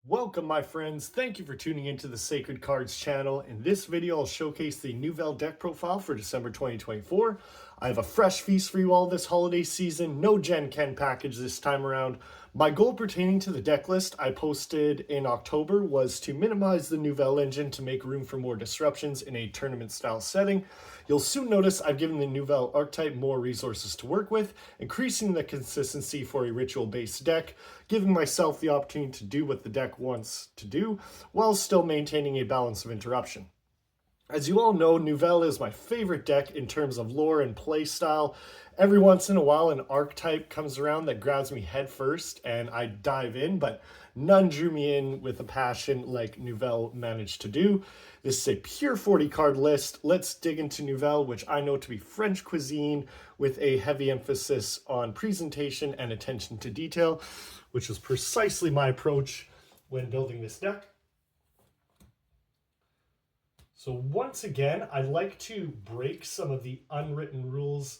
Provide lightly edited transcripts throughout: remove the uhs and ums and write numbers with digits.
Welcome, my friends. Thank you for tuning into the Sacred Cards channel. In this video, I'll showcase the Nouvelles deck profile for December 2024. I have a fresh feast for you all this holiday season. No Gen Ken package this time around. My goal pertaining to the deck list I posted in October was to minimize the Nouvelles engine to make room for more disruptions in a tournament-style setting. You'll soon notice I've given the Nouvelles archetype more resources to work with, increasing the consistency for a ritual-based deck, giving myself the opportunity to do what the deck wants to do, while still maintaining a balance of interruption. As you all know, Nouvelles is my favorite deck in terms of lore and play style. Every once in a while, an archetype comes around that grabs me head first, and I dive in, but none drew me in with a passion like Nouvelles managed to do. This is a pure 40-card list. Let's dig into Nouvelles, which I know to be French cuisine with a heavy emphasis on presentation and attention to detail, which was precisely my approach when building this deck. So once again, I'd like to break some of the unwritten rules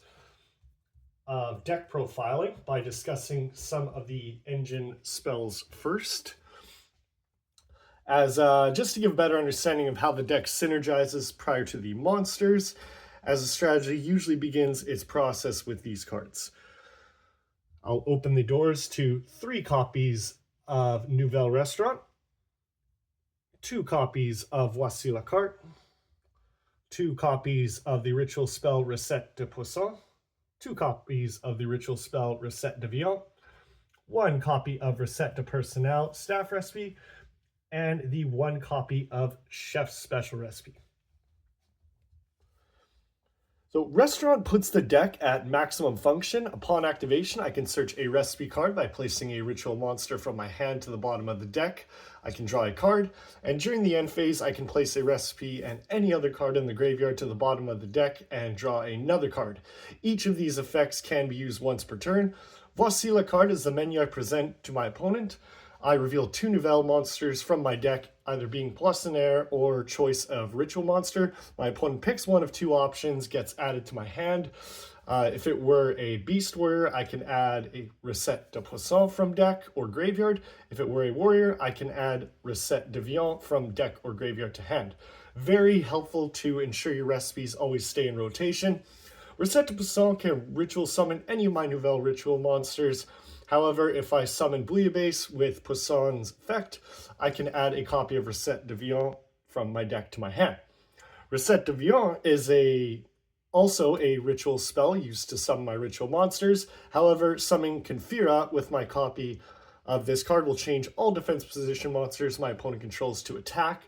of deck profiling by discussing some of the engine spells first. As just to give a better understanding of how the deck synergizes prior to the monsters, as a strategy usually begins its process with these cards. I'll open the doors to 3 copies of Nouvelles Restaurant, 2 copies of Voici la Carte, 2 copies of the ritual spell Recette de Poisson, 2 copies of the ritual spell Recette de Viande, 1 copy of Recette de Personnel staff recipe, and the 1 copy of Chef's Special Recipe. So Restaurant puts the deck at maximum function. Upon activation, I can search a recipe card by placing a ritual monster from my hand to the bottom of the deck. I can draw a card, and during the end phase, I can place a recipe and any other card in the graveyard to the bottom of the deck and draw another card. Each of these effects can be used once per turn. Voici la carte is the menu I present to my opponent. I reveal 2 Nouvelles monsters from my deck, either being Poissonnaire or choice of ritual monster. My opponent picks one of 2 options, gets added to my hand. If it were a beast warrior, I can add a Recette de Poisson from deck or graveyard. If it were a warrior, I can add Recette de Viande from deck or graveyard to hand. Very helpful to ensure your recipes always stay in rotation. Recette de Poisson can ritual summon any of my Nouvelles ritual monsters. However, if I summon Bouillabaisse with Poisson's effect, I can add a copy of Recette de Viande from my deck to my hand. Recette de Viande is also a ritual spell used to summon my ritual monsters. However, summoning Confira with my copy of this card will change all defense position monsters my opponent controls to attack,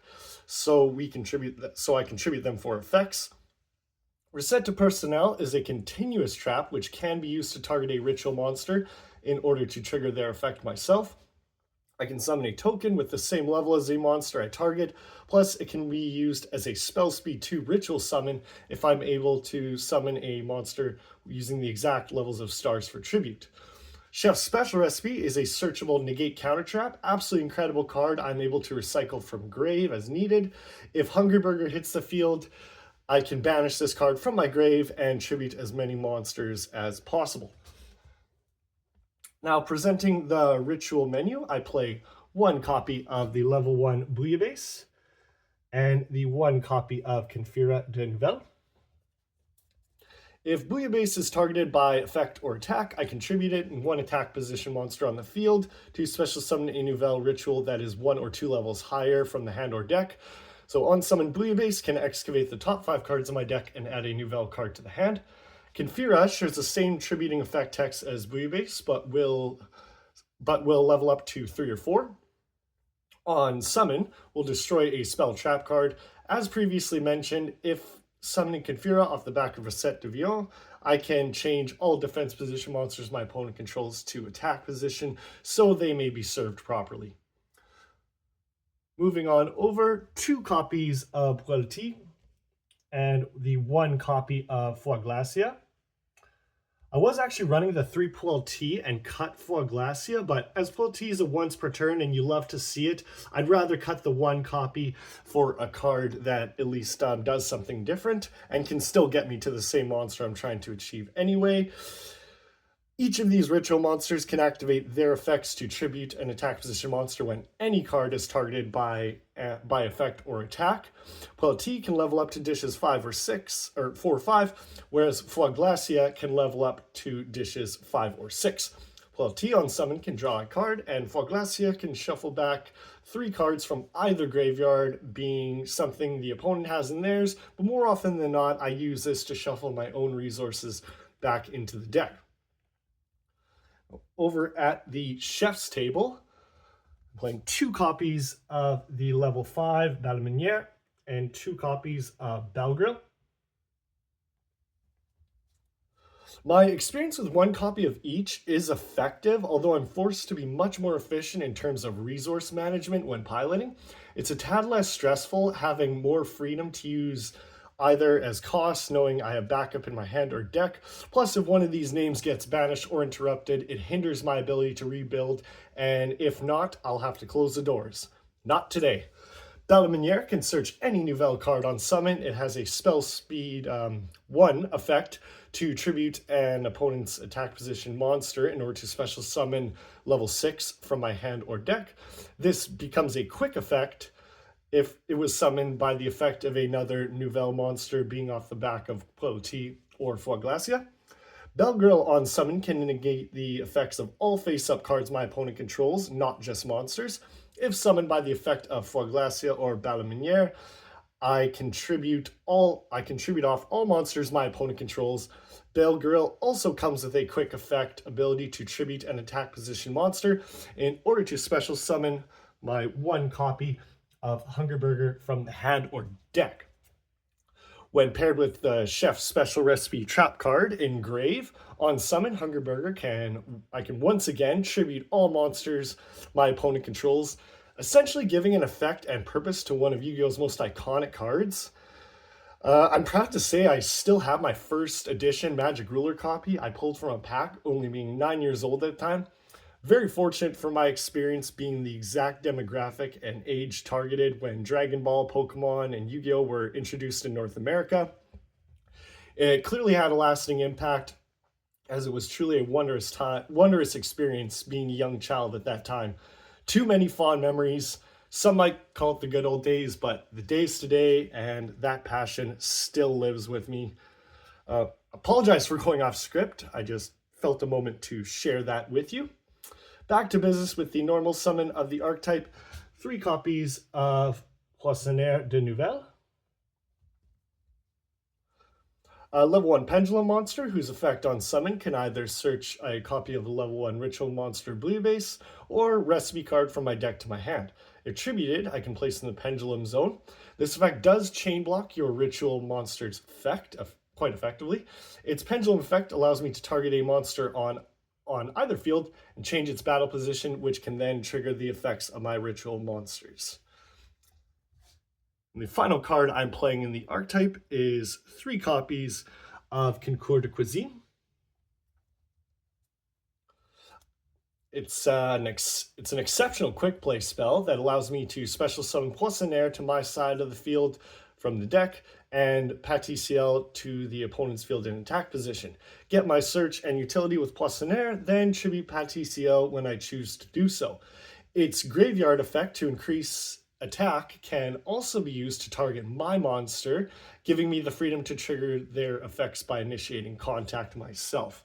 so I contribute them for effects. Recette de Personnel is a continuous trap which can be used to target a ritual monster in order to trigger their effect myself. I can summon a token with the same level as a monster I target, plus it can be used as a spell speed 2 ritual summon if I'm able to summon a monster using the exact levels of stars for tribute. Chef's Special Recipe is a searchable negate counter trap. Absolutely incredible card I'm able to recycle from grave as needed. If Hungry Burger hits the field, I can banish this card from my grave and tribute as many monsters as possible. Now, presenting the ritual menu, I play 1 copy of the level 1 Bouillabaisse and the 1 copy of Confira de Nouvelles. If Bouillabaisse is targeted by effect or attack, I contribute it in 1 attack position monster on the field to special summon a Nouvelles ritual that is 1 or 2 levels higher from the hand or deck. So on-summon Bouillabaisse can excavate the top 5 cards of my deck and add a Nouvelles card to the hand. Confira shares the same tributing effect text as Bouillabaisse, but will level up to 3 or 4. On summon, we'll destroy a spell trap card. As previously mentioned, if summoning Confira off the back of Recette de Viande, I can change all defense position monsters my opponent controls to attack position, so they may be served properly. Moving on over, 2 copies of Poilty and the 1 copie of Foie Glacia. I was actually running the 3 Poilty and cut Foie Glacia, but as Poilty is a once per turn and you love to see it, I'd rather cut the 1 copy for a card that at least does something different and can still get me to the same monster I'm trying to achieve anyway. Each of these ritual monsters can activate their effects to tribute an attack position monster when any card is targeted by effect or attack. Pelti can level up to dishes 5 or 6, or 4 or 5, whereas Flaglacia can level up to dishes 5 or 6. Pelti on summon can draw a card, and Flaglacia can shuffle back 3 cards from either graveyard, being something the opponent has in theirs, but more often than not, I use this to shuffle my own resources back into the deck. Over at the chef's table, I'm playing 2 copies of the level 5 Balaminiere and 2 copies of Belgril. My experience with 1 copy of each is effective, although I'm forced to be much more efficient in terms of resource management when piloting. It's a tad less stressful having more freedom to use either as costs, knowing I have backup in my hand or deck. Plus, if one of these names gets banished or interrupted, it hinders my ability to rebuild, and if not, I'll have to close the doors. Not today. Balaminiere can search any Nouvelles card on summon. It has a spell speed 1 effect to tribute an opponent's attack position monster in order to special summon level 6 from my hand or deck. This becomes a quick effect if it was summoned by the effect of another Nouvelle monster being off the back of Pelti or Flaglacia. Belgril on summon can negate the effects of all face-up cards my opponent controls, not just monsters. If summoned by the effect of Flaglacia or Balaminiere, I contribute off all monsters my opponent controls. Belgril also comes with a quick effect ability to tribute an attack position monster in order to special summon my 1 copy of Hungerburger from the hand or deck. When paired with the Chef's Special Recipe Trap card in Grave, on summon, Hungerburger I can once again tribute all monsters my opponent controls, essentially giving an effect and purpose to one of Yu-Gi-Oh's most iconic cards. I'm proud to say I still have my first edition Magic Ruler copy I pulled from a pack, only being 9 years old at the time. Very fortunate for my experience being the exact demographic and age targeted when Dragon Ball, Pokemon, and Yu-Gi-Oh! Were introduced in North America. It clearly had a lasting impact, as it was truly a wondrous experience being a young child at that time. Too many fond memories. Some might call it the good old days, but the days today and that passion still lives with me. Apologize for going off script. I just felt a moment to share that with you. Back to business with the normal summon of the Archetype. 3 copies of Poissonnaire de Nouvelles. A level 1 Pendulum monster whose effect on summon can either search a copy of the level 1 Ritual Monster blue base or recipe card from my deck to my hand. If tributed, I can place in the Pendulum zone. This effect does chain block your Ritual Monster's effect quite effectively. Its Pendulum effect allows me to target a monster on either field and change its battle position, which can then trigger the effects of my ritual monsters. And the final card I'm playing in the Archetype is 3 copies of Concours de Cuisine. It's an exceptional quick play spell that allows me to special summon Poissonnaire to my side of the field from the deck and Pâtissier to the opponent's field in attack position. Get my search and utility with Poissonnaire, then tribute Pâtissier when I choose to do so. Its graveyard effect to increase attack can also be used to target my monster, giving me the freedom to trigger their effects by initiating contact myself.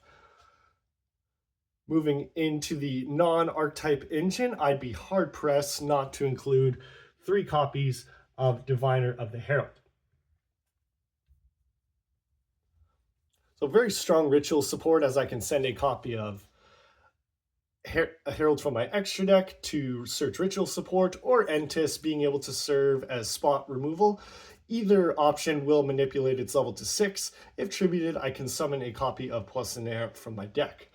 Moving into the non-archetype engine, I'd be hard-pressed not to include 3 copies of Diviner of the Herald. So very strong ritual support, as I can send a copy of a Herald from my extra deck to search ritual support, or Entis being able to serve as spot removal. Either option will manipulate its level to 6. If tributed, I can summon a copy of Poissonnaire from my deck.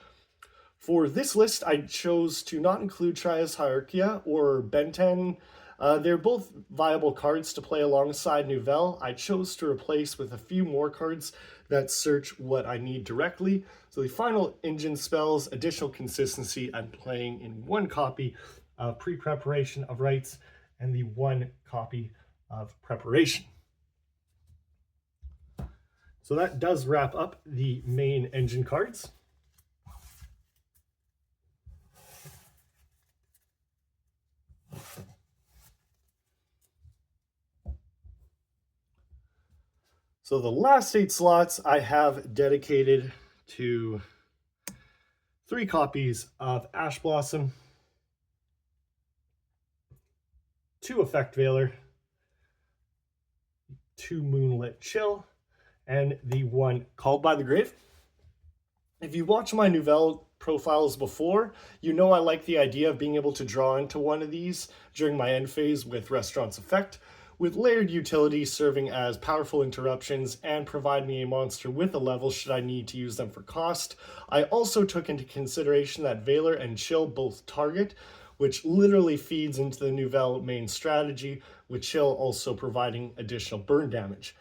For this list, I chose to not include Trias Hierarchia or Benten. They're both viable cards to play alongside Nouvelles. I chose to replace with a few more cards that search what I need directly. So the final engine spells, additional consistency, I'm playing in 1 copy of Pre-Preparation of Rites and the 1 copy of Preparation. So that does wrap up the main engine cards. So the last 8 slots I have dedicated to 3 copies of Ash Blossom, 2 Effect Veiler, 2 Moonlit Chill, and the 1 Called by the Grave. If you watch my Nouvelles profiles before, you know I like the idea of being able to draw into one of these during my end phase with Restaurant's Effect, with layered utility serving as powerful interruptions and provide me a monster with a level should I need to use them for cost. I also took into consideration that Veiler and Chill both target, which literally feeds into the Nouvelles main strategy, with Chill also providing additional burn damage.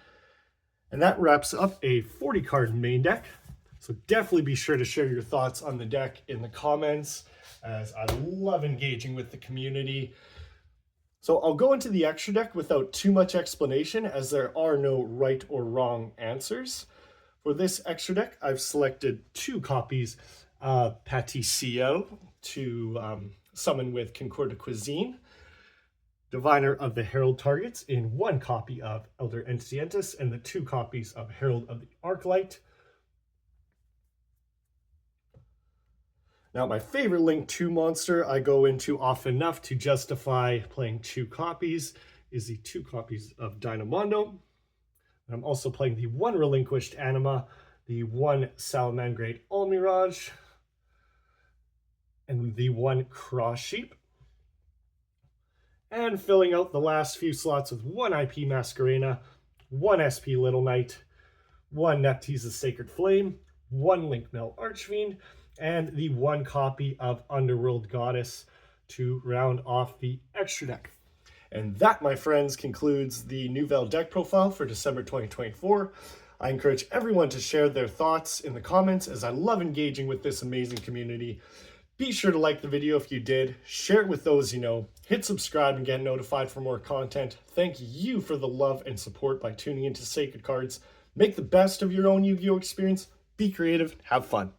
And that wraps up a 40 card main deck. So definitely be sure to share your thoughts on the deck in the comments, as I love engaging with the community. So I'll go into the extra deck without too much explanation, as there are no right or wrong answers. For this extra deck, I've selected 2 copies of Patricio to summon with Concorda Cuisine, Diviner of the Herald targets in 1 copy of Elder Entientis, and the 2 copies of Herald of the Arclight. Now, my favorite Link 2 monster I go into often enough to justify playing 2 copies is the 2 copies of Dynamondo. And I'm also playing the 1 Relinquished Anima, the 1 Salamangrate Almirage, and the 1 Cross Sheep. And filling out the last few slots with 1 IP Masquerena, 1 SP Little Knight, 1 Neptiz's Sacred Flame, 1 Link Mill Archfiend, and the 1 copy of Underworld Goddess to round off the extra deck. And that, my friends, concludes the Nouvelles deck profile for December 2024. I encourage everyone to share their thoughts in the comments, as I love engaging with this amazing community. Be sure to like the video if you did, share it with those you know, hit subscribe and get notified for more content. Thank you for the love and support by tuning into Sacred Cards. Make the best of your own Yu-Gi-Oh! Experience, be creative, have fun.